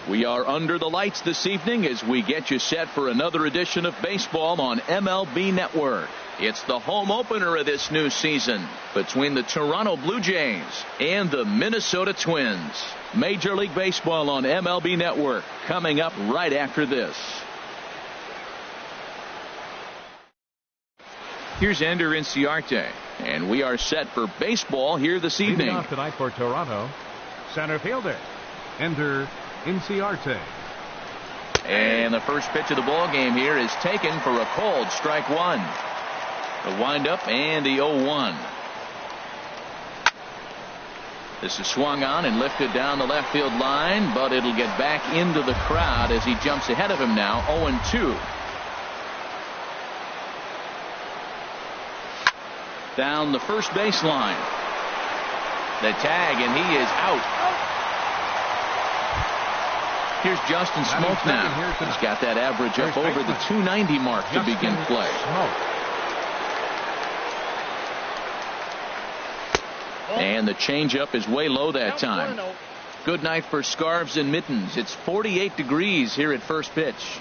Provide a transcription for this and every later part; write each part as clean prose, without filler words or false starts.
We are under the lights this evening as we get you set for another edition of baseball on MLB Network. It's the home opener of this new season between the Toronto Blue Jays and the Minnesota Twins. Major League Baseball on MLB Network coming up right after this. Here's Ender Inciarte, and we are set for baseball here this evening. Leading off tonight for Toronto, center fielder Ender Inciarte. And the first pitch of the ball game here is taken for a cold strike one. The windup and the 0-1. This is swung on and lifted down the left field line, but it'll get back into the crowd as he jumps ahead of him now. 0-2. Down the first baseline. The tag, and he is out. Here's Justin Smoke now. He's got that average up over the 290 mark to begin play. And the changeup is way low that time. Good night for scarves and mittens. It's 48 degrees here at first pitch.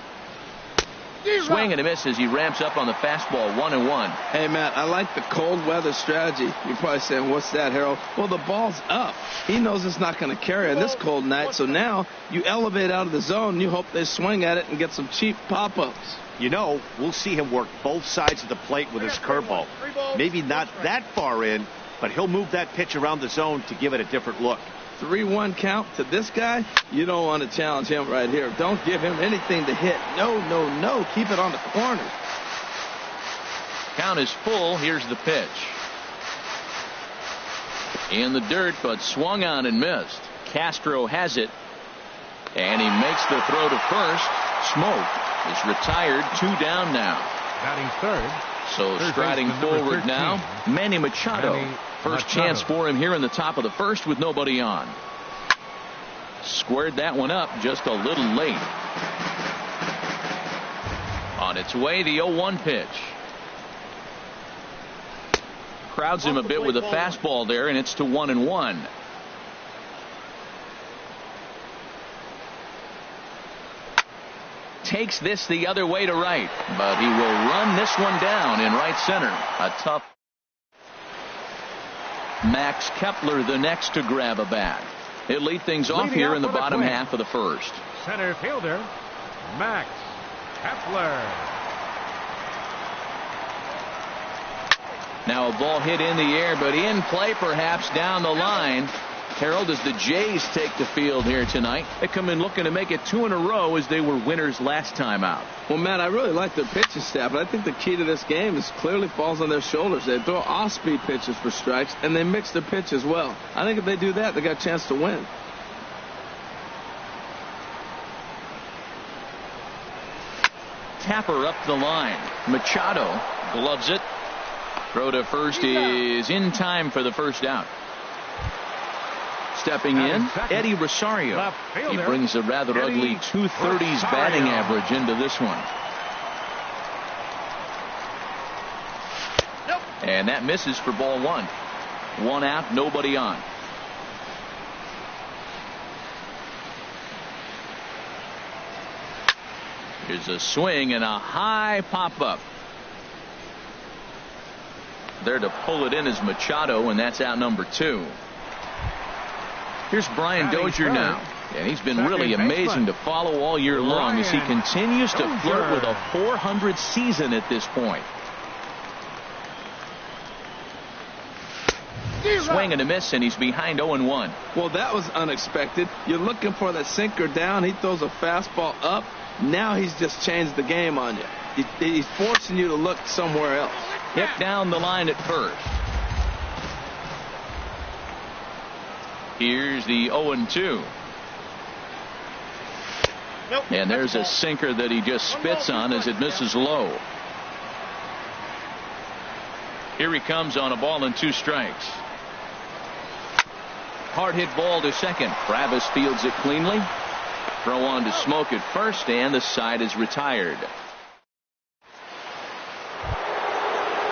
Swing and a miss as he ramps up on the fastball. 1-1. Hey, Matt, I like the cold weather strategy. You're probably saying, what's that, Harold? Well, the ball's up. He knows it's not going to carry on this cold night, so now you elevate out of the zone and you hope they swing at it and get some cheap pop-ups. You know, we'll see him work both sides of the plate with his curveball. Maybe not that far in, but he'll move that pitch around the zone to give it a different look. 3-1 count to this guy. You don't want to challenge him right here. Don't give him anything to hit. No, no, no. Keep it on the corner. Count is full. Here's the pitch. In the dirt, but swung on and missed. Castro has it, and he makes the throw to first. Smoke is retired. 2 down now. Batting third. So striding forward now, Manny Machado. First chance for him here in the top of the first with nobody on. Squared that one up just a little late. On its way, the 0-1 pitch. Crowds him a bit with a fastball there, and it's to 1-1. Takes this the other way to right, but he will run this one down in right center. A tough. Max Kepler the next to grab a bat. He'll lead things off here in the bottom half of the first. Center fielder Max Kepler. Now a ball hit in the air, but in play perhaps down the line. Harold, as the Jays take the field here tonight, they come in looking to make it 2 in a row as they were winners last time out. Well, Matt, I really like their pitching staff, but I think the key to this game is clearly falls on their shoulders. They throw off-speed pitches for strikes, and they mix their pitch as well. I think if they do that, they got a chance to win. Tapper up the line. Machado gloves it. Throw to first is in time for the first out. Stepping in, Eddie Rosario. He brings a rather ugly 230s batting average into this one. And that misses for ball 1. 1 out, nobody on. Here's a swing and a high pop-up. There to pull it in is Machado, and that's out number 2. Here's Brian Dozier now, and he's been really amazing to follow all year long as he continues to flirt with a .400 season at this point. Swing and a miss, and he's behind 0-1. Well, that was unexpected. You're looking for that sinker down. He throws a fastball up. Now he's just changed the game on you. He's forcing you to look somewhere else. Hit down the line at first. Here's the 0-2. And there's a sinker that he just spits on as it misses low. Here he comes on a ball and 2 strikes. Hard hit ball to second. Travis fields it cleanly. Throw on to Smoke at first, and the side is retired.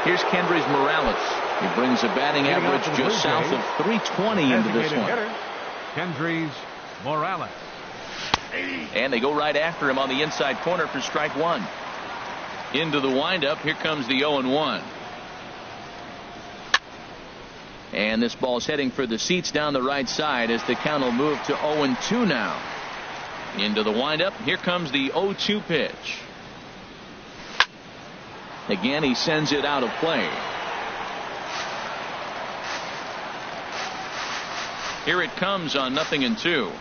Here's Kendrys Morales. He brings a batting average just south of 320 into this one. Kendrys Morales. And they go right after him on the inside corner for strike one. Into the windup. Here comes the 0-1. And this ball's heading for the seats down the right side as the count will move to 0-2 now. Into the windup. Here comes the 0-2 pitch. Again, he sends it out of play. Here it comes on 0-2.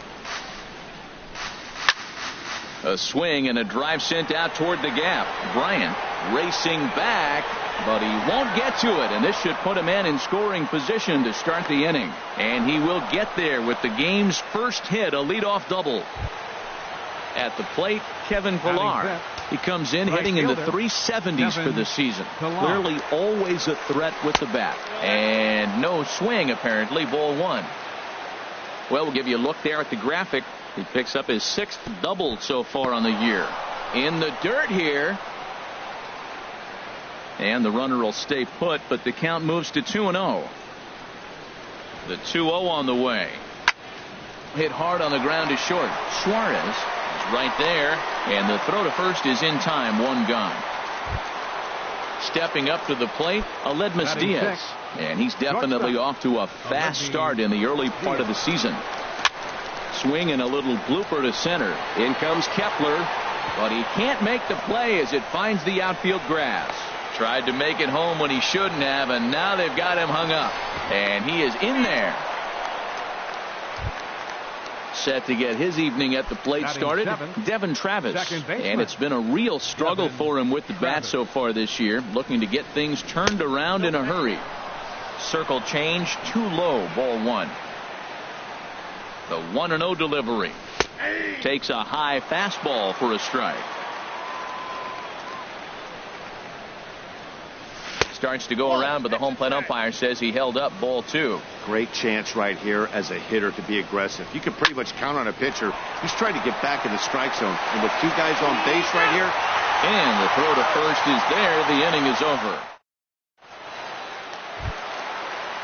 A swing and a drive sent out toward the gap. Bryant racing back, but he won't get to it, and this should put a man in scoring position to start the inning. And he will get there with the game's first hit, a leadoff double. At the plate, Kevin Pillar. He comes in hitting in the 370s for the season. Clearly always a threat with the bat. And no swing, apparently. Ball one. Well, we'll give you a look there at the graphic. He picks up his 6th double so far on the year. In the dirt here. And the runner will stay put, but the count moves to 2-0. The 2-0 on the way. Hit hard on the ground is short. Suarez is right there, and the throw to first is in time. One gone. Stepping up to the plate, Aledmus Diaz. And he's definitely off to a fast start in the early part of the season. Swing and a little blooper to center. In comes Kepler, but he can't make the play as it finds the outfield grass. Tried to make it home when he shouldn't have, and now they've got him hung up. And he is in there. Set to get his evening at the plate started, Devin Travis. And it's been a real struggle for him with the bat so far this year, looking to get things turned around in a hurry. Circle change, too low, ball one. The 1-0 delivery. Takes a high fastball for a strike. Starts to go around, but the home plate umpire says he held up, ball two. Great chance right here as a hitter to be aggressive. You can pretty much count on a pitcher. He's trying to get back in the strike zone. And with two guys on base right here. And the throw to first is there. The inning is over.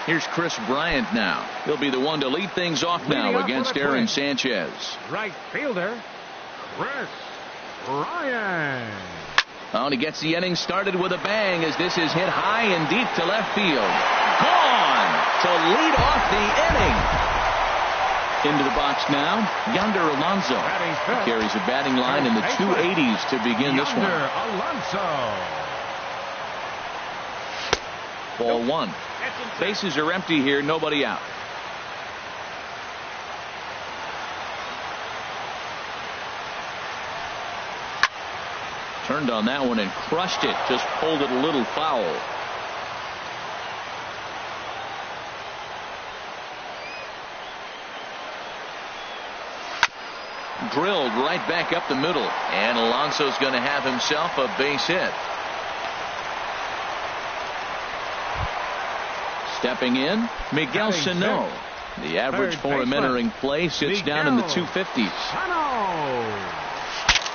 Here's Chris Bryant now. He'll be the one to lead things off now against Aaron Sanchez. Right fielder, Chris Bryant. And he gets the inning started with a bang as this is hit high and deep to left field. Gone to lead off the inning. Into the box now, Yonder Alonso. He carries a batting line in the 280s to begin this one. Alonso. Ball one. Bases are empty here, nobody out. Turned on that one and crushed it. Just pulled it a little foul. Drilled right back up the middle. And Alonso's going to have himself a base hit. Stepping in, Miguel Sano. The average for him entering play sits down in the 250s.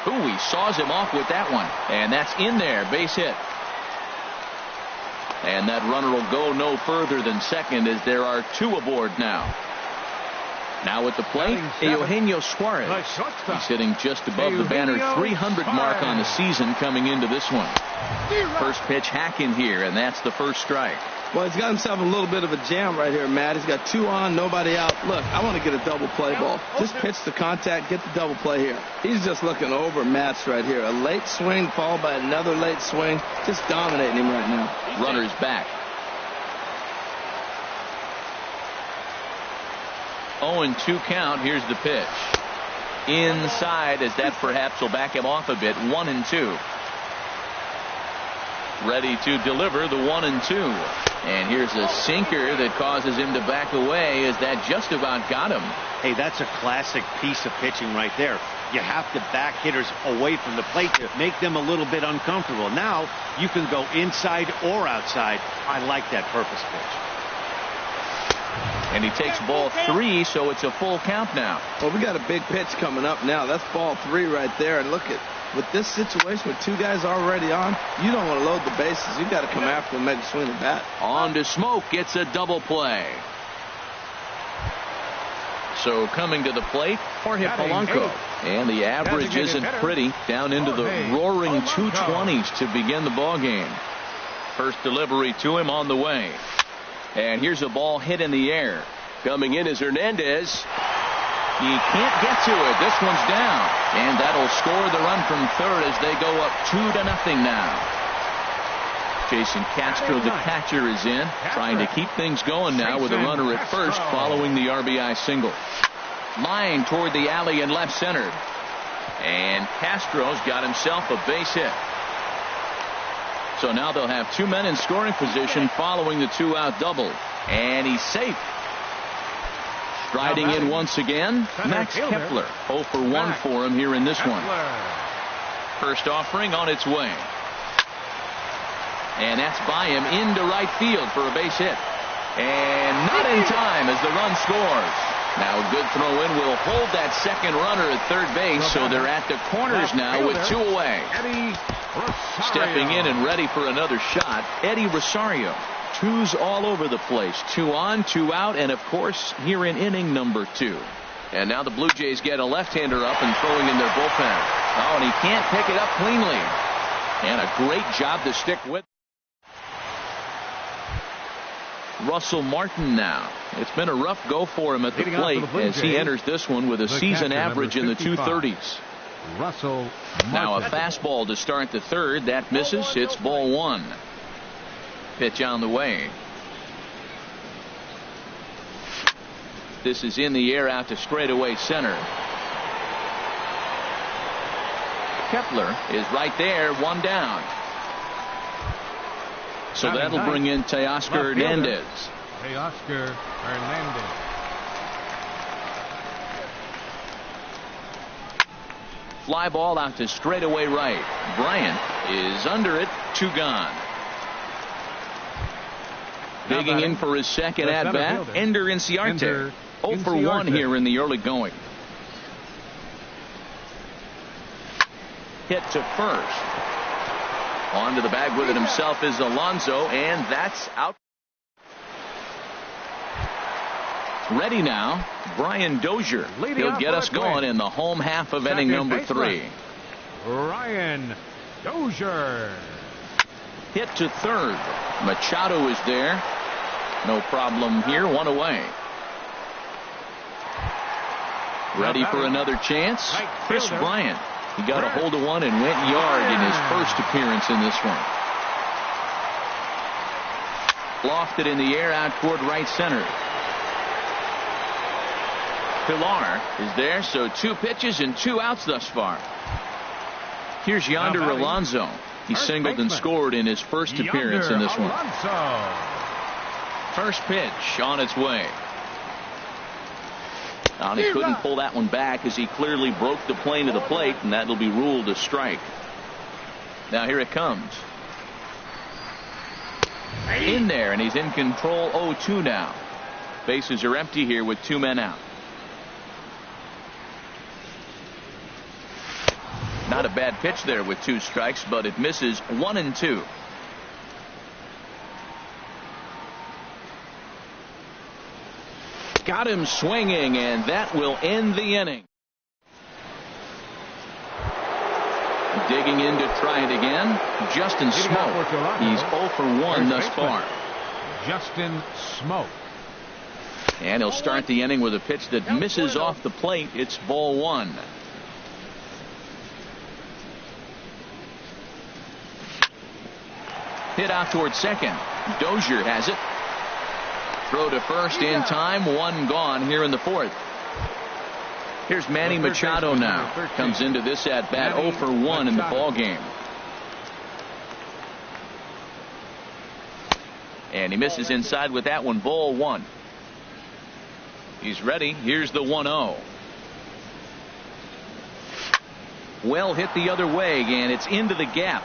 Ooh, he saws him off with that one. And that's in there. Base hit. And that runner will go no further than second as there are two aboard now. Now at the plate, Eugenio Suarez. He's hitting just above the banner 300 mark on the season coming into this one. First pitch hack in here, and that's the first strike. Well, he's got himself a little bit of a jam right here, Matt. He's got two on, nobody out. Look, I want to get a double play ball. Just pitch the contact, get the double play here. He's just looking overmatched right here. A late swing followed by another late swing. Just dominating him right now. Runner's back. 0-2 count. Here's the pitch. Inside, as that perhaps will back him off a bit. 1-2. Ready to deliver the 1-2. And here's a sinker that causes him to back away as that just about got him. Hey, that's a classic piece of pitching right there. You have to back hitters away from the plate to make them a little bit uncomfortable. Now you can go inside or outside. I like that purpose pitch. And he takes ball three, so it's a full count now. Well, we got a big pitch coming up now. That's ball three right there. And look at, with this situation with two guys already on, you don't want to load the bases. You got to come after them, make a swing of the bat. On to Smoke, gets a double play. So coming to the plate, Jorge Polanco. And the average isn't pretty, down into the roaring 220s to begin the ball game. First delivery to him on the way. And here's a ball hit in the air. Coming in is Hernandez. He can't get to it. This one's down. And that'll score the run from third as they go up 2-0 now. Jason Castro, the catcher, is in, trying to keep things going now with a runner at first following the RBI single. Line toward the alley in left center. And Castro's got himself a base hit. So now they'll have two men in scoring position following the two-out double. And he's safe. Striding in once again, Max Kepler. 0 for 1 for him here in this one. First offering on its way. And that's by him into right field for a base hit. And not in time as the run scores. Now a good throw in will hold that second runner at third base, so they're at the corners now with two away. Stepping in and ready for another shot, Eddie Rosario. Twos all over the place. 2 on, 2 out, and of course here in inning number 2. And now the Blue Jays get a left-hander up and throwing in their bullpen. Oh, and he can't pick it up cleanly. And a great job to stick with. Russell Martin now. It's been a rough go for him at the plate as he enters this one with a season average in the 230s. Russell Martin. Now a fastball to start the third. That misses. It's ball 1. Pitch on the way. This is in the air out to straightaway center. Kepler is right there, one down. So that'll bring in Teoscar Hernandez. Teoscar Hernandez. Fly ball out to straightaway right. Bryant is under it, 2 gone. Digging in for his second at bat, Ender Inciarte. 0 for 1 here in the early going. Hit to first. On to the bag with it himself is Alonso, and that's out. Ready now, Brian Dozier. He'll get us going in the home half of inning number 3. Brian Dozier. Hit to third. Machado is there. No problem here, 1 away. Ready for another chance? Chris Bryant. He got a hold of one and went yard in his first appearance in this one. Lofted in the air out toward right center. Pilar is there, so 2 pitches and 2 outs thus far. Here's Yonder Alonso. He singled and scored in his first appearance in this one. First pitch on its way. Now, he couldn't pull that one back as he clearly broke the plane of the plate, and that'll be ruled a strike. Now here it comes. In there, and he's in control. 0-2 now. Bases are empty here with 2 men out. Not a bad pitch there with 2 strikes, but it misses. 1-2. Got him swinging, and that will end the inning. Digging in to try it again, Justin Smoke. He's 0 for 1 thus far. Justin Smoke. And he'll start the inning with a pitch that misses off the plate. It's ball 1. Hit out towards second. Dozier has it. Throw to first in time. 1 gone here in the 4th. Here's Manny Machado now. Comes into this at bat 0 for 1 in the ball game. And he misses inside with that one. Ball 1. He's ready. Here's the 1-0. Well hit the other way, and it's into the gap.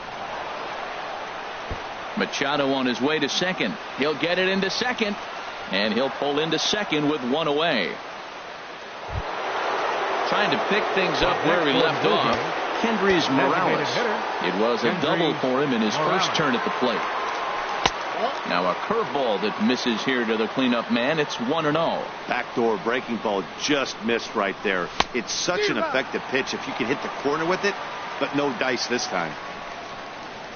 Machado on his way to second. He'll get it into second. And he'll pull into second with 1 away. Trying to pick things up where he left off. Kendrys Morales. It was a double for him in his first turn at the plate. Now a curveball that misses here to the cleanup man. It's 1-0. Backdoor breaking ball just missed right there. It's such an effective pitch if you can hit the corner with it, but no dice this time.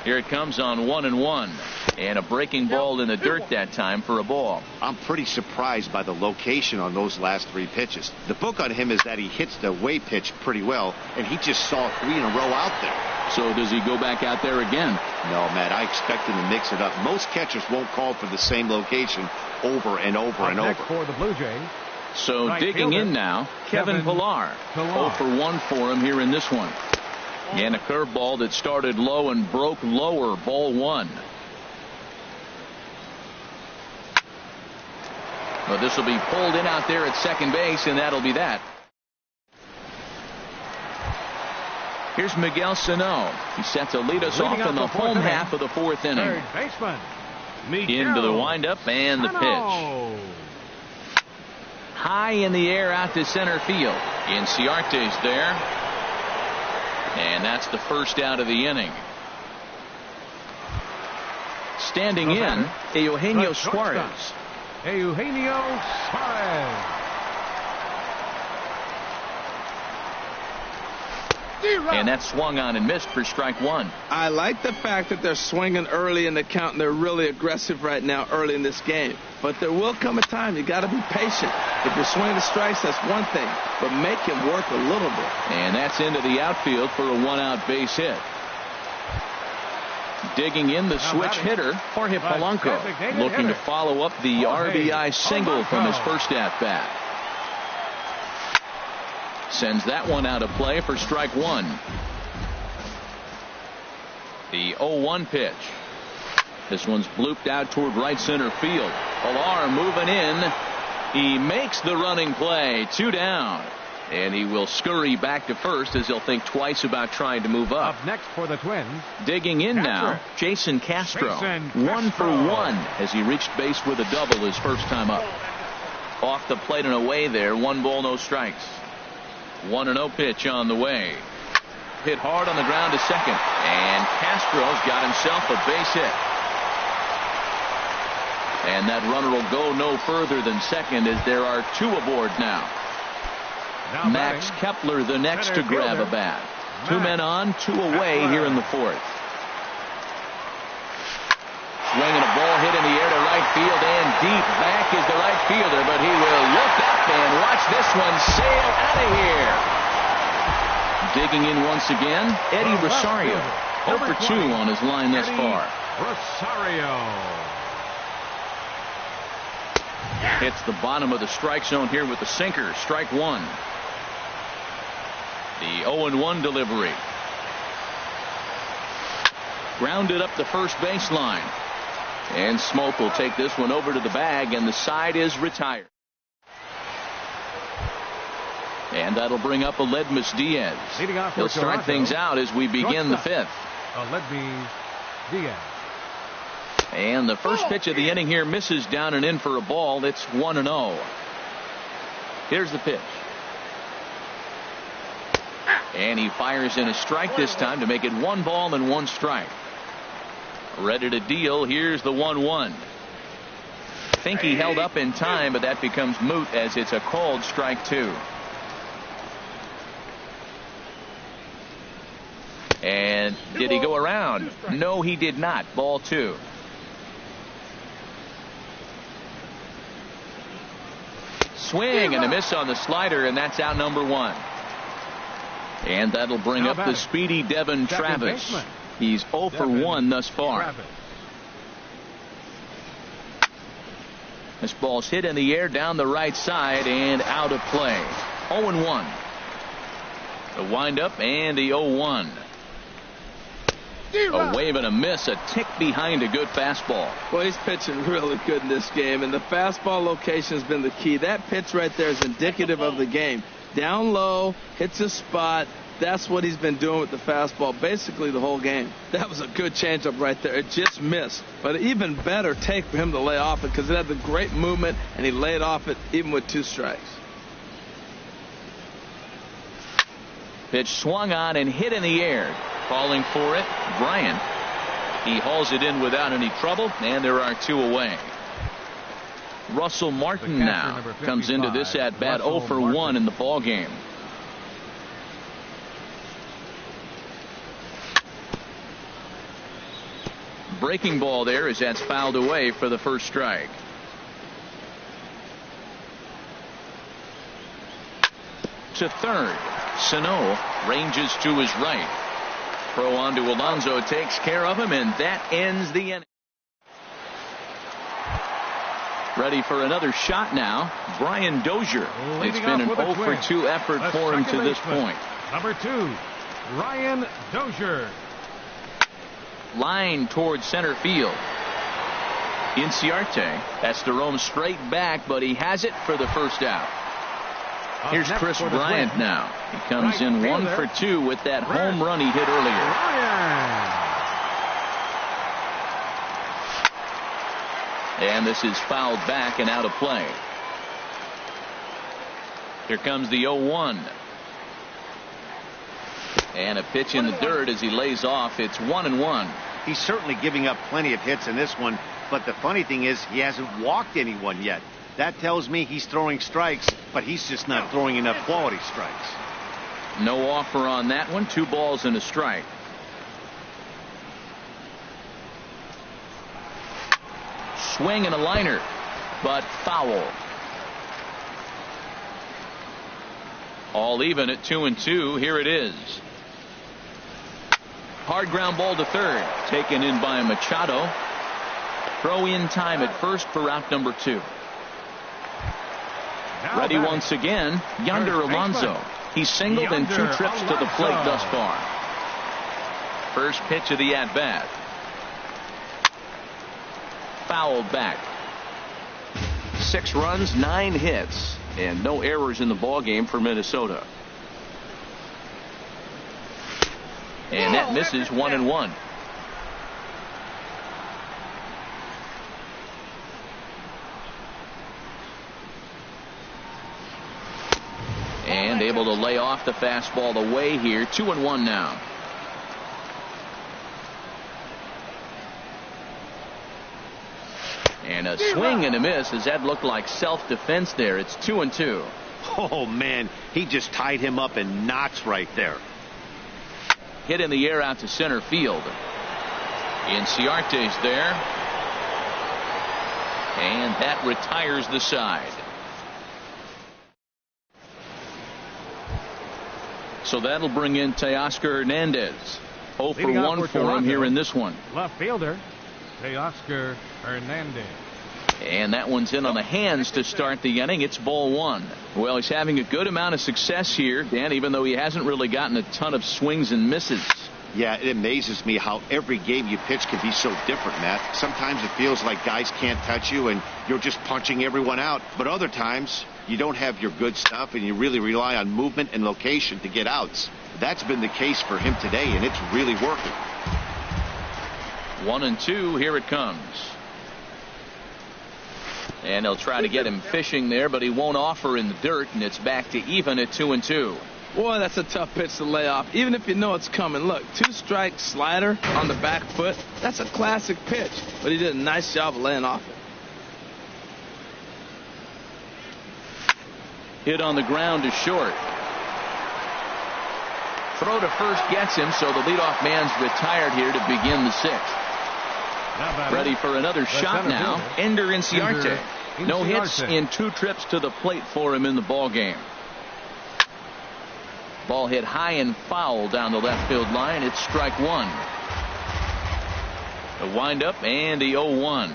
Here it comes on 1-1, and a breaking ball in the dirt that time for a ball. I'm pretty surprised by the location on those last 3 pitches. The book on him is that he hits the way pitch pretty well, and he just saw 3 in a row out there. So does he go back out there again? No, Matt, I expect him to mix it up. Most catchers won't call for the same location over and over and over. For the Blue Jays. So Right digging fielder, in now, Kevin Pillar. 0 for 1 for him here in this one. And a curveball that started low and broke lower. Ball 1. Well, this will be pulled in out there at second base, and that'll be that. Here's Miguel Sano. He's set to lead us off in the home half of the 4th inning. Third baseman. Into the windup and the pitch. High in the air out to center field. Inciarte's there. And that's the first out of the inning. Standing in, Eugenio Suarez. Eugenio Suarez. And that swung on and missed for strike 1. I like the fact that they're swinging early in the count, and they're really aggressive right now early in this game. But there will come a time you got to be patient. If you're swinging the strikes, that's one thing, but make him work a little bit. And that's into the outfield for a 1-out base hit. Digging in the switch hitter, Jorge Polanco, looking to follow up the RBI single from his first at bat. Sends that one out of play for strike 1. The 0-1 pitch. This one's blooped out toward right center field. Pillar moving in. He makes the running play. 2 down. And he will scurry back to first as he'll think twice about trying to move up. Up next for the Twins. Digging in now, Jason Castro. 1 for 1 as he reached base with a double his first time up. Off the plate and away there. 1 ball, no strikes. 1-0 pitch on the way. Hit hard on the ground to second. And Castro's got himself a base hit. And that runner will go no further than second as there are 2 aboard now. Max Kepler the next to grab a bat. 2 men on, 2 away here in the 4th. Swinging a ball hit in the air to right field, and deep back is the right fielder, but he will look up and watch this one sail out of here. Digging in once again, Eddie Rosario. 0 for 2 on his line thus far. Rosario hits the bottom of the strike zone here with the sinker. Strike 1. The 0-1 delivery. Grounded up the first baseline. And Smoke will take this one over to the bag, and the side is retired. And that'll bring up Aledmus Diaz. He'll start things out as we begin the 5th. Aledmus Diaz. And the first pitch of the inning here misses down and in for a ball. It's 1-0. Here's the pitch. And he fires in a strike this time to make it 1 ball and 1 strike. Ready to deal. Here's the 1-1. Think he held up in time, but that becomes moot as it's a called strike 2. And did he go around? No, he did not. Ball 2. Swing and a miss on the slider, and that's out number 1. And that'll bring up the speedy Devin Travis. He's 0 for 1 thus far. This ball's hit in the air down the right side and out of play. 0-1. The windup and the 0-1. A wave and a miss, a tick behind a good fastball. Well, he's pitching really good in this game, and the fastball location has been the key. That pitch right there is indicative of the game. Down low, hits a spot. That's what he's been doing with the fastball basically the whole game. That was a good changeup right there. It just missed. But even better take for him to lay off it because it had the great movement, and he laid off it even with 2 strikes. Pitch swung on and hit in the air. Calling for it, Bryant. He hauls it in without any trouble, and there are 2 away. Russell Martin now comes into this at bat 0 for 1 in the ball game. Breaking ball there as that's fouled away for the first strike. To third. Sano ranges to his right. Throw on to Alonso takes care of him, and that ends the inning. Ready for another shot now. Brian Dozier. It's been an 0 for 2 effort for him to this point. Number 2, Brian Dozier. Line towards center field. Inciarte has to roam straight back, but he has it for the first out. Here's Chris Bryant now. He comes in 1 for 2 with that home run he hit earlier. And this is fouled back and out of play. Here comes the 0-1. And a pitch in the dirt as he lays off. It's 1-1. He's certainly giving up plenty of hits in this one, but the funny thing is he hasn't walked anyone yet. That tells me he's throwing strikes, but he's just not throwing enough quality strikes. No offer on that one. 2 balls and a strike. Swing and a liner, but foul. All even at 2-2. Here it is. Hard ground ball to third. Taken in by Machado. Throw in time at first for out number 2. Ready once again, Yonder Alonso. He's singled in 2 trips to the plate thus far. First pitch of the at-bat. Fouled back. 6 runs, 9 hits, and no errors in the ball game for Minnesota. And that misses 1-1. And able to lay off the fastball away here. 2-1 now. And a swing and a miss as that looked like self-defense there. It's 2-2. Oh, man, he just tied him up in knots right there. Hit in the air out to center field. Inciarte's there. And that retires the side. So that'll bring in Teoscar Hernandez. 0 for 1 for him here in this one. Left fielder, Teoscar Hernandez. And that one's in on the hands to start the inning. It's ball 1. Well, he's having a good amount of success here, Dan, even though he hasn't really gotten a ton of swings and misses. Yeah, it amazes me how every game you pitch can be so different, Matt. Sometimes it feels like guys can't touch you and you're just punching everyone out. But other times you don't have your good stuff and you really rely on movement and location to get outs. That's been the case for him today, and it's really working. 1-2. Here it comes. And they'll try to get him fishing there, but he won't offer in the dirt, and it's back to even at 2-2. Boy, that's a tough pitch to lay off, even if you know it's coming. Look, 2-strike slider on the back foot. That's a classic pitch, but he did a nice job of laying off it. Hit on the ground to short. Throw to first gets him, so the leadoff man's retired here to begin the 6th. Ready for another shot now. Ender Inciarte. No hits in 2 trips to the plate for him in the ball game. Ball hit high and foul down the left field line. It's strike 1. The windup and the 0-1.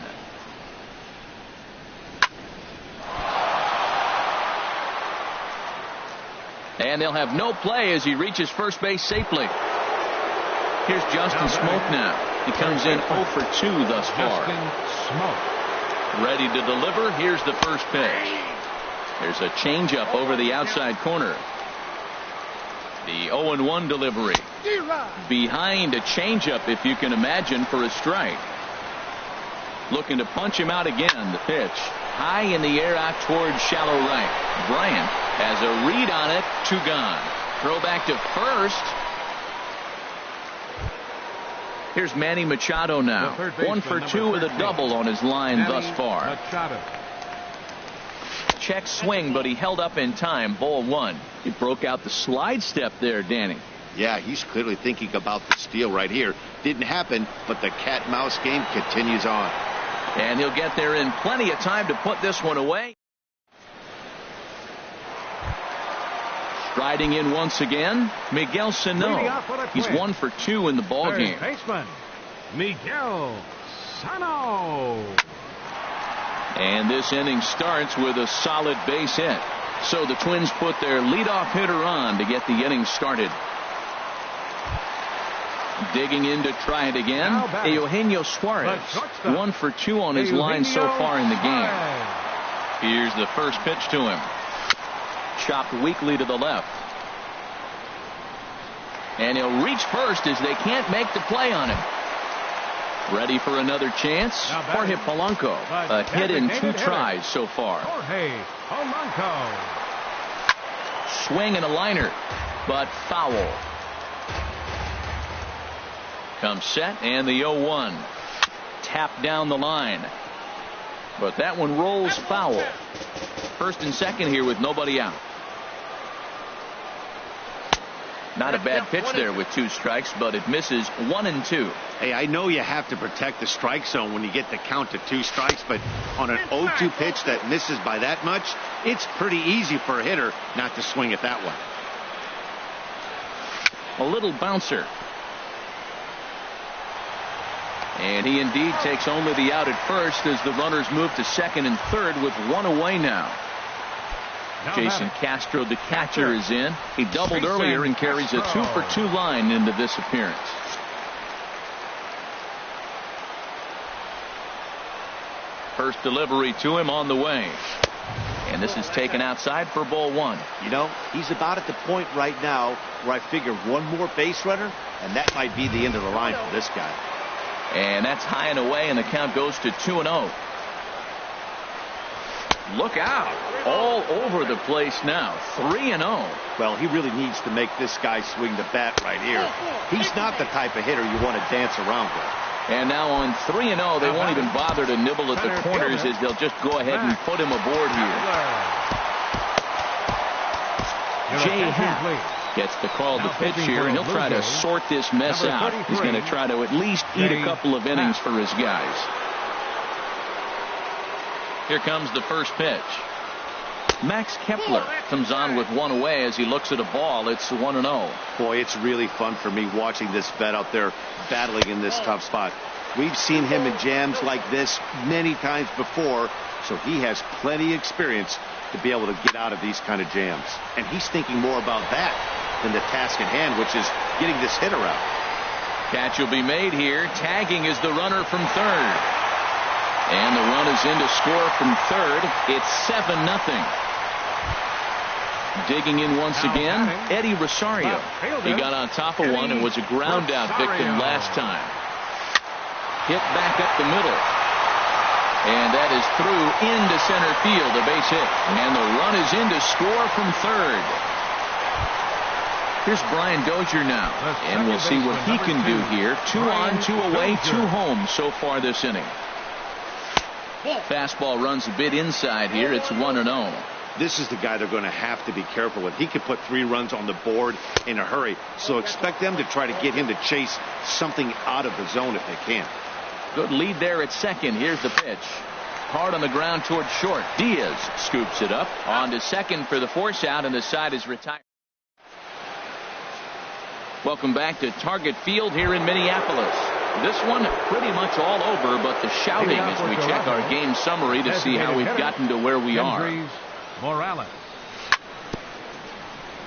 And they'll have no play as he reaches first base safely. Here's Justin Smoke now. He comes in 0 for 2 thus far. Ready to deliver. Here's the first pitch. There's a changeup over the outside corner. The 0-1 delivery. Behind a changeup, if you can imagine, for a strike. Looking to punch him out again. The pitch high in the air out towards shallow right. Bryant has a read on it. 2 gone. Throw back to first. Here's Manny Machado now. 1 for 2 with a double on his line thus far. Machado. Check swing, but he held up in time. Ball 1. He broke out the slide step there, Danny. Yeah, he's clearly thinking about the steal right here. Didn't happen, but the cat-mouse game continues on. And he'll get there in plenty of time to put this one away. Striding in once again, Miguel Sano. He's 1 for 2 in the ball game. Baseman, Miguel Sano. And this inning starts with a solid base hit. So the Twins put their leadoff hitter on to get the inning started. Digging in to try it again, Eugenio Suarez. 1 for 2 on his line so far in the game. Here's the first pitch to him. Chopped weakly to the left. And he'll reach first as they can't make the play on him. Ready for another chance? Jorge Polanco. A hit in 2 tries so far. Jorge Polanco. Swing and a liner, but foul. Comes set and the 0-1. Tap down the line. But that one rolls foul. First and second here with nobody out. Not a bad pitch there with 2 strikes, but it misses 1 and 2. Hey, I know you have to protect the strike zone when you get the count to 2 strikes, but on an 0-2 pitch that misses by that much, it's pretty easy for a hitter not to swing at that one. A little bouncer. And he indeed takes only the out at first as the runners move to second and third with 1 away now. Jason Castro, the catcher, is in. He doubled earlier and carries a 2 for 2 line into this appearance. First delivery to him on the way. And this is taken outside for ball 1. You know, he's about at the point right now where I figure one more base runner, and that might be the end of the line for this guy. And that's high and away, and the count goes to 2-0. Look out. All over the place now. 3-0. Well, he really needs to make this guy swing the bat right here. He's not the type of hitter you want to dance around with. And now on 3-0, they won't even bother to nibble at the corners as they'll just go ahead and put him aboard here. Jay Happ gets the call to pitch here, and he'll try to sort this mess out. He's going to try to at least eat a couple of innings for his guys. Here comes the first pitch. Max Kepler comes on with 1 away as he looks at a ball. It's 1-0. Boy, it's really fun for me watching this vet out there battling in this tough spot. We've seen him in jams like this many times before, so he has plenty of experience to be able to get out of these kind of jams. And he's thinking more about that than the task at hand, which is getting this hitter out. Catch will be made here. Tagging is the runner from third. And the run is in to score from third. It's 7-0. Digging in once again, Eddie Rosario. He got on top of one and was a ground out victim last time. Hit back up the middle. And that is through into center field, a base hit. And the run is in to score from third. Here's Brian Dozier now. And we'll see what he can do here. 2 on, 2 away, 2 home so far this inning. Fastball runs a bit inside here. It's 1-0. This is the guy they're going to have to be careful with. He could put 3 runs on the board in a hurry. So expect them to try to get him to chase something out of the zone if they can. Good lead there at second. Here's the pitch. Hard on the ground towards short. Diaz scoops it up. On to second for the force out, and the side is retired. Welcome back to Target Field here in Minneapolis. This one pretty much all over, but the shouting as we check our game summary to see how we've gotten to where we are. Morales.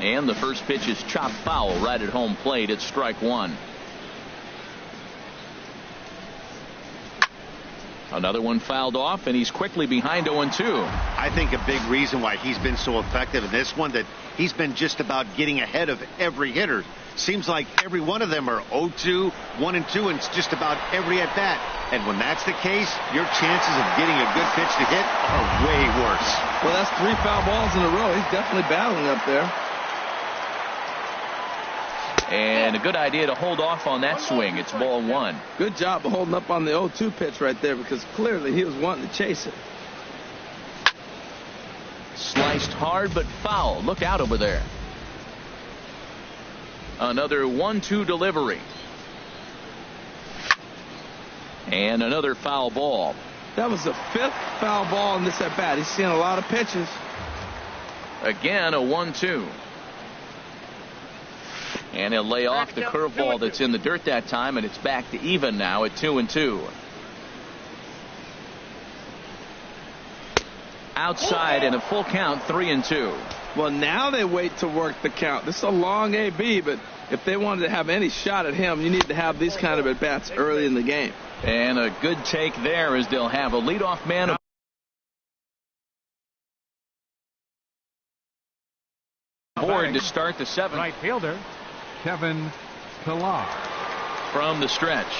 And the first pitch is chopped foul right at home plate. It's strike 1. Another one fouled off, and he's quickly behind 0-2. I think a big reason why he's been so effective in this one, that he's been just about getting ahead of every hitter. Seems like every one of them are 0-2, 1-2, and it's just about every at bat. And when that's the case, your chances of getting a good pitch to hit are way worse. Well, that's 3 foul balls in a row. He's definitely battling up there. And a good idea to hold off on that swing. It's ball one. Good job of holding up on the 0-2 pitch right there, because clearly he was wanting to chase it. Sliced hard but foul. Look out over there. Another 1-2 delivery. And another foul ball. That was the 5th foul ball in this at bat. He's seen a lot of pitches. Again, a 1-2. And he'll lay off the curveball that's in the dirt that time, and it's back to even now at 2-2. Outside and a full count, 3-2. Well, now they wait to work the count. This is a long AB, but if they wanted to have any shot at him, you need to have these kind of at-bats early in the game. And a good take there as they'll have a leadoff man. Board to start the 7th. Right fielder, Kevin Pillar. From the stretch.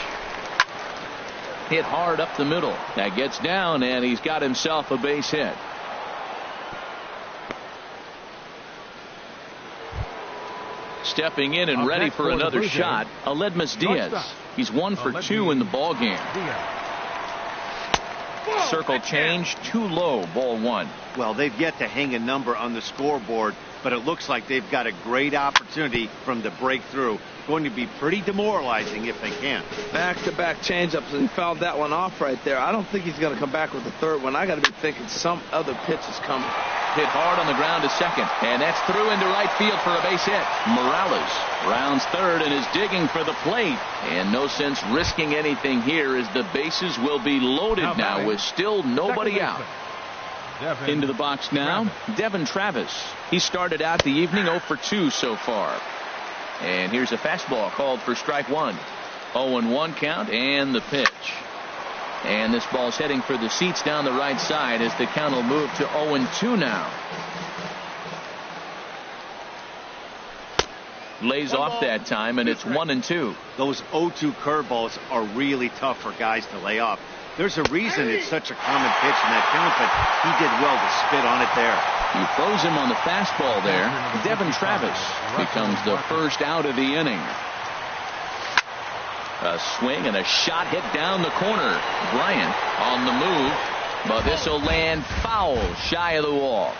Hit hard up the middle. That gets down, and he's got himself a base hit. Stepping in and ready for another shot, Aledmus Diaz. He's 1 for 2 in the ball game. Circle change, too low, ball one. Well, they've yet to hang a number on the scoreboard, but it looks like they've got a great opportunity from the breakthrough. Going to be pretty demoralizing if they can. Back-to-back changeups, and he fouled that one off right there. I don't think he's going to come back with the third one. I got to be thinking some other pitch is coming. Hit hard on the ground to second, and that's through into right field for a base hit. Morales rounds third and is digging for the plate. And no sense risking anything here, as the bases will be loaded now with still nobody out. Into the box now, Devin Travis. He started out the evening 0 for 2 so far. And here's a fastball called for strike one. 0-1 count, and the pitch. And this ball's heading for the seats down the right side as the count will move to 0-2 now. Lays off that time, and it's 1-2. Those 0-2 curveballs are really tough for guys to lay off. There's a reason it's such a common pitch in that count, but he did well to spit on it there. You froze him on the fastball there. Devin Travis becomes the first out of the inning. A swing and a shot hit down the corner. Bryant on the move, but this will land foul shy of the wall.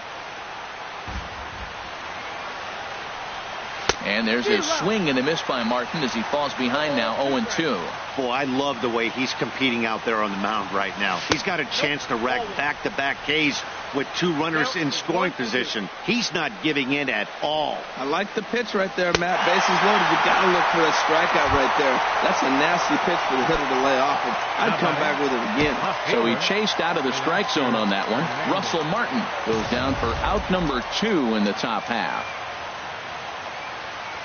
And there's a swing and a miss by Martin as he falls behind now 0-2. Boy, I love the way he's competing out there on the mound right now. He's got a chance to rack back-to-back Ks with 2 runners in scoring position. He's not giving in at all. I like the pitch right there, Matt. Bases loaded. You got to look for a strikeout right there. That's a nasty pitch for the hitter to lay off. I'd come back with it again. So he chased out of the strike zone on that one. Russell Martin goes down for out number 2 in the top half.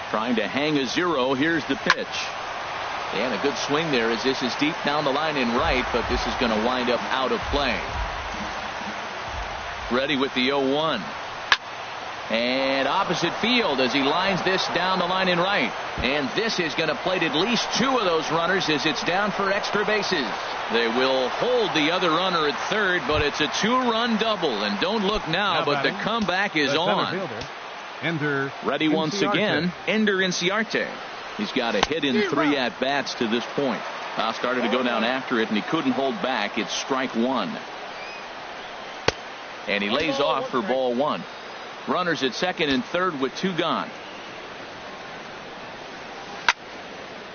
Trying to hang a 0. Here's the pitch. And a good swing there as this is deep down the line in right, but this is going to wind up out of play. Ready with the 0-1. And opposite field as he lines this down the line in right. And this is going to plate at least 2 of those runners as it's down for extra bases. They will hold the other runner at third, but it's a 2-run double. And don't look now, but the comeback is on. Ready once again, Ender Inciarte. He's got a hit in 3 at-bats to this point. Started to go down after it, and he couldn't hold back. It's strike one. And he lays off for ball one. Runners at second and third with 2 gone.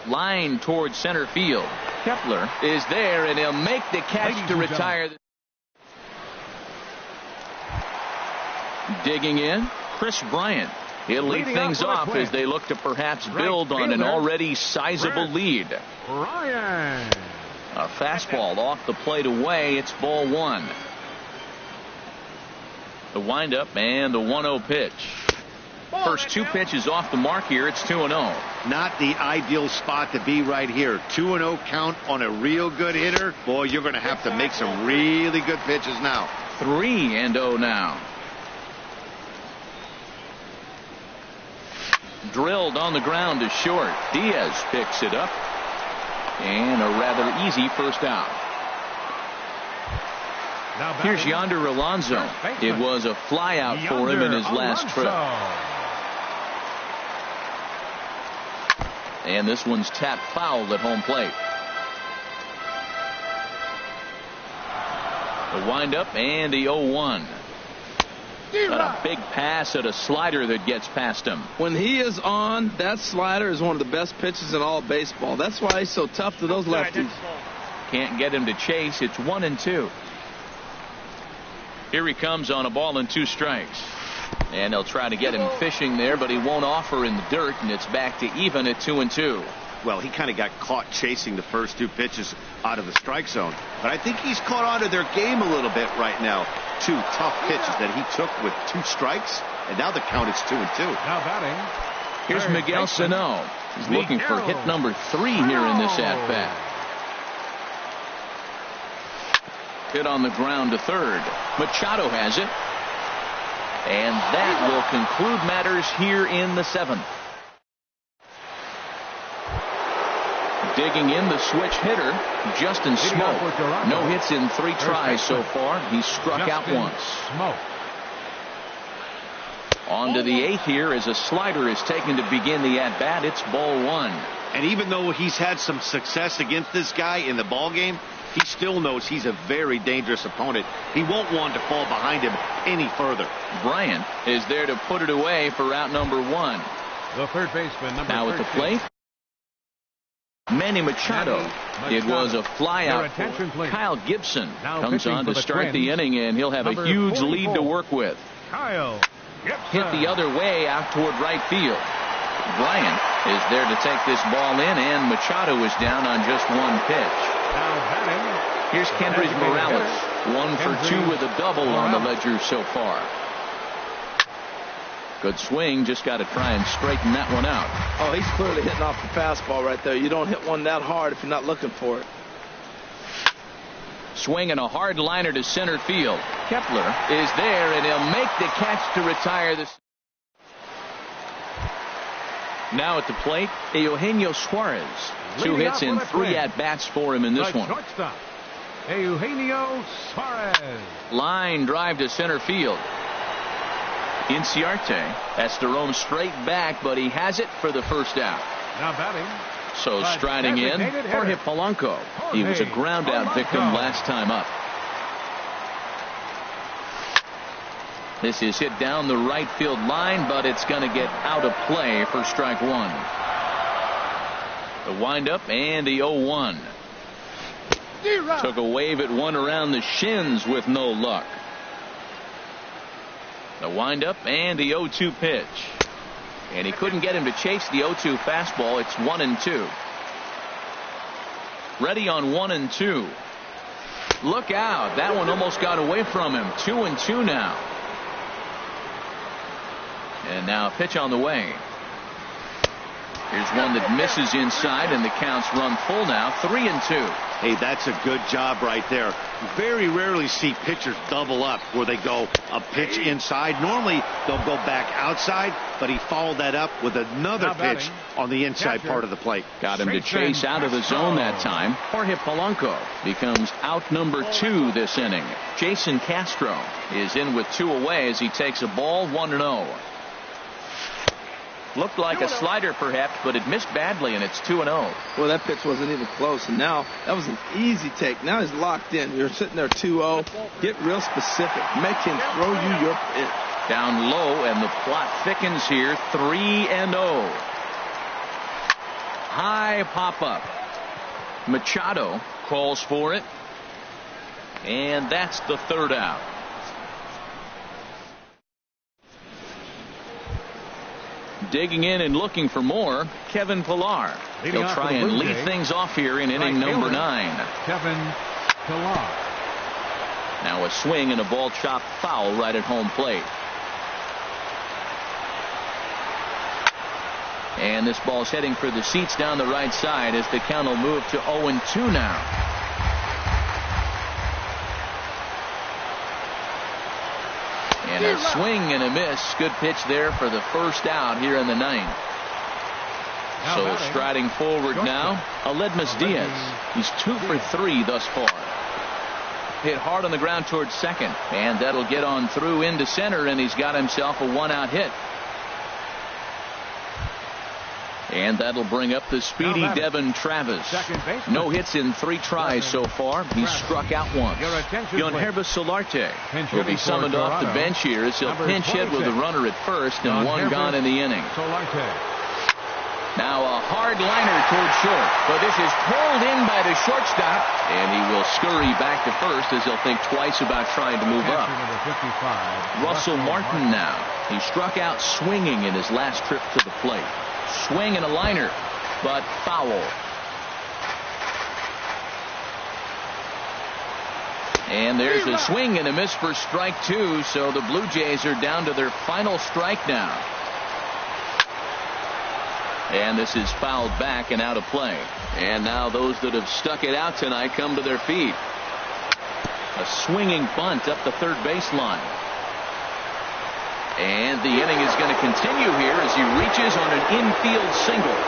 Line towards center field. Kepler is there, and he'll make the catch to retire. Digging in, Chris Bryant. He'll lead things off as they look to perhaps build on an already sizable lead. Bryant. A fastball off the plate away. It's ball one. The windup and the 1-0 pitch. First 2 pitches off the mark here. It's 2-0. Not the ideal spot to be right here. 2-0 count on a real good hitter. Boy, you're going to have to make some really good pitches now. 3-0 now. Drilled on the ground to short. Diaz picks it up. And a rather easy first out. Here's Yonder Alonso. It was a fly out for him in his last trip. And this one's tapped foul at home plate. The windup and the 0-1. Got a big pass at a slider that gets past him. When he is on, that slider is one of the best pitches in all of baseball. That's why he's so tough to those lefties. Can't get him to chase. It's 1-2. Here he comes on a ball and 2 strikes. And they'll try to get him fishing there, but he won't offer in the dirt, and it's back to even at 2-2. Well, he kind of got caught chasing the first 2 pitches out of the strike zone. But I think he's caught on to their game a little bit right now. 2 tough pitches that he took with 2 strikes, and now the count is 2-2. Now batting. Here's Miguel Sano. He's looking for hit number 3 here in this at-bat. Hit on the ground to third. Machado has it. And that will conclude matters here in the 7th. Digging in the switch hitter, Justin Smoke. No hits in 3 tries so far. He's struck out once. On to the 8th here as a slider is taken to begin the at-bat. It's ball 1. And even though he's had some success against this guy in the ball game, he still knows he's a very dangerous opponent. He won't want to fall behind him any further. Bryant is there to put it away for out number 1. The third baseman, number now 13. at the plate, Manny Machado. It was a flyout. Kyle Gibson comes on to start the inning, and he'll have a huge lead to work with. Kyle Gibson. Hit the other way out toward right field. Bryant is there to take this ball in, and Machado is down on just 1 pitch. Here's Kendrys Morales. 1 for 2 with a double on the ledger so far. Good swing. Just got to try and straighten that one out. Oh, he's clearly hitting off the fastball right there. You don't hit one that hard if you're not looking for it. Swinging a hard liner to center field. Kepler is there, and he'll make the catch to retire this. Now at the plate, Eugenio Suarez. 2 hits in 3 at-bats for him in this one. Shortstop, Eugenio Suarez. Line drive to center field. Inciarte has to roam straight back, but he has it for the first out. Now batting. So striding in, Jorge Polanco. He was a ground-out victim last time up. This is hit down the right field line, but it's going to get out of play for strike 1. The windup and the 0-1. Took a wave at one around the shins with no luck. The windup and the 0-2 pitch. And he couldn't get him to chase the 0-2 fastball. It's 1-2. Ready on 1-2. Look out. That one almost got away from him. 2-2 now. And now a pitch on the way. Here's one that misses inside, and the count's run full now. 3-2. Hey, that's a good job right there. Very rarely see pitchers double up where they go a pitch inside. Normally they'll go back outside, but he followed that up with another pitch on the inside part of the plate. Got him to chase out of the zone that time. Jorge Polanco becomes out number 2 this inning. Jason Castro is in with 2 away as he takes a ball. 1-0. Looked like a slider perhaps, but it missed badly, and it's 2-0. Well, that pitch wasn't even close, and now that was an easy take. Now he's locked in. You're sitting there 2-0. Get real specific. Make him throw you your pitch. Down low, and the plot thickens here. 3-0. High pop-up. Machado calls for it, and that's the 3rd out. Digging in and looking for more, Kevin Pillar. He'll try and lead things off here in inning number 9. Kevin Pillar. Now a swing and a ball chopped foul right at home plate. And this ball's heading for the seats down the right side as the count will move to 0-2 now. And a swing and a miss. Good pitch there for the first out here in the 9th. So striding forward now, Aledmus Diaz. He's 2 for 3 thus far. Hit hard on the ground towards second, and that'll get on through into center, and he's got himself a 1-out hit. And that'll bring up the speedy Devin Travis. No hits in 3 tries so far. He's struck out once. Yonhervis Solarte will be summoned off the bench here as he'll pinch hit with a runner at first and 1 gone in the inning. Now a hard liner toward short, but this is pulled in by the shortstop, and he will scurry back to first as he'll think twice about trying to move up. Russell Martin now. He struck out swinging in his last trip to the plate. Swing and a liner, but foul. And there's a swing and a miss for strike 2, so the Blue Jays are down to their final strike now. And this is fouled back and out of play. And now those that have stuck it out tonight come to their feet. A swinging bunt up the third baseline. And the inning is going to continue here as he reaches on an infield single.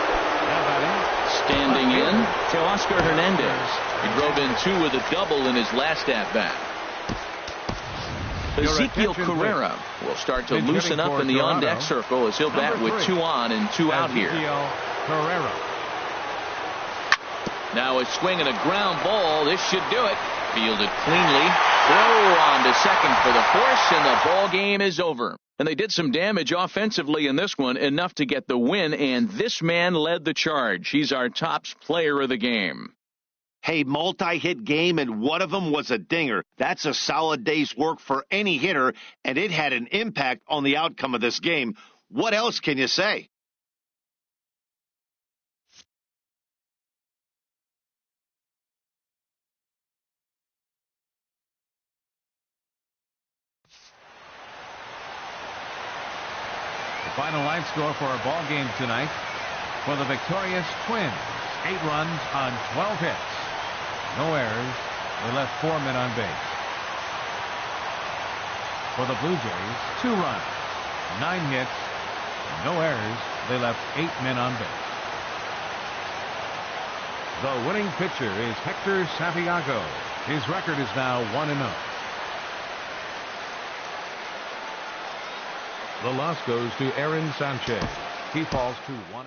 Standing in, Teoscar Hernandez. He drove in 2 with a double in his last at-bat. Ezekiel Carrera will start to loosen up in the on-deck circle as he'll bat with 2 on and 2 out here. Now a swing and a ground ball. This should do it. Fielded cleanly. Throw on to second for the force, and the ball game is over. And they did some damage offensively in this one, enough to get the win, and this man led the charge. He's our top player of the game. Hey, multi-hit game, and one of them was a dinger. That's a solid day's work for any hitter, and it had an impact on the outcome of this game. What else can you say? The final line score for our ball game tonight. For the victorious Twins, 8 runs on 12 hits. No errors. They left 4 men on base. For the Blue Jays, 2 runs, 9 hits, no errors. They left 8 men on base. The winning pitcher is Hector Santiago. His record is now 1-0. The loss goes to Aaron Sanchez. He falls to 1-2.